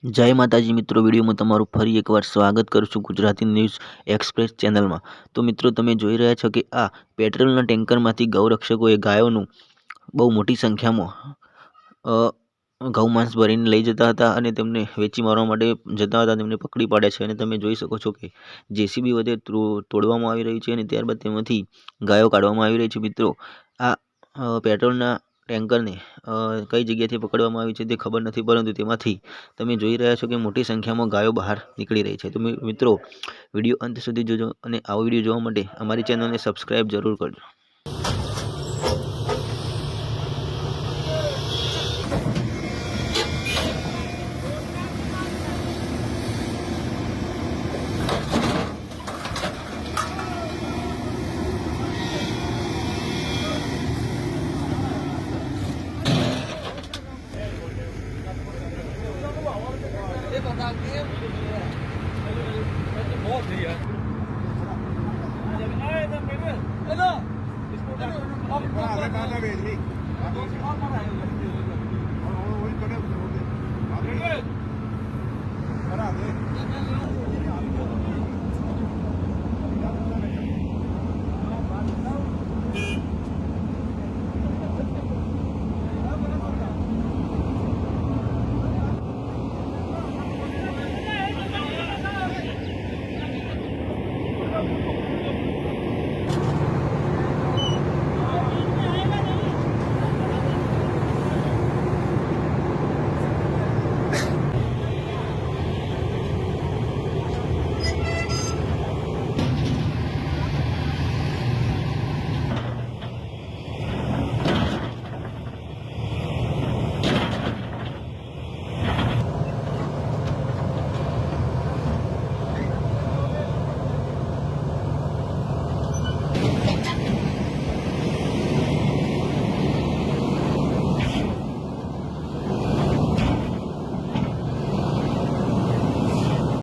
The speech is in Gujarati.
જય માતાજી મિત્રો, વિડીયોમાં તમારું ફરી એકવાર સ્વાગત કરું છું ગુજરાતી ન્યૂઝ એક્સપ્રેસ ચેનલમાં। તો મિત્રો, તમે જોઈ રહ્યા છો કે આ પેટ્રોલના ટેન્કરમાંથી ગૌરક્ષકોએ ગાયોનું બહુ મોટી સંખ્યામાં ગૌમાંસ ભરીને લઈ જતા હતા અને તેમને વેચી મારવા માટે જતા હતા। તેમને પકડી પાડ્યા છે અને તમે જોઈ શકો છો કે જેસીબી વડે તોડવામાં આવી રહી છે અને ત્યારબાદ તેમાંથી ગાયો કાઢવામાં આવી રહી છે। મિત્રો, આ પેટ્રોલના ટેન્કરને કઈ જગ્યાએથી પકડવામાં આવી છે તે ખબર નથી, પરંતુ તેમાંથી તમે જોઈ રહ્યા છો કે મોટી સંખ્યામાં ગાયો બહાર નીકળી રહી છે। તો મિત્રો, વિડીયો અંત સુધી જોજો અને આવો વિડીયો જોવા માટે અમારી ચેનલને સબસ્ક્રાઇબ જરૂર કરજો। इसको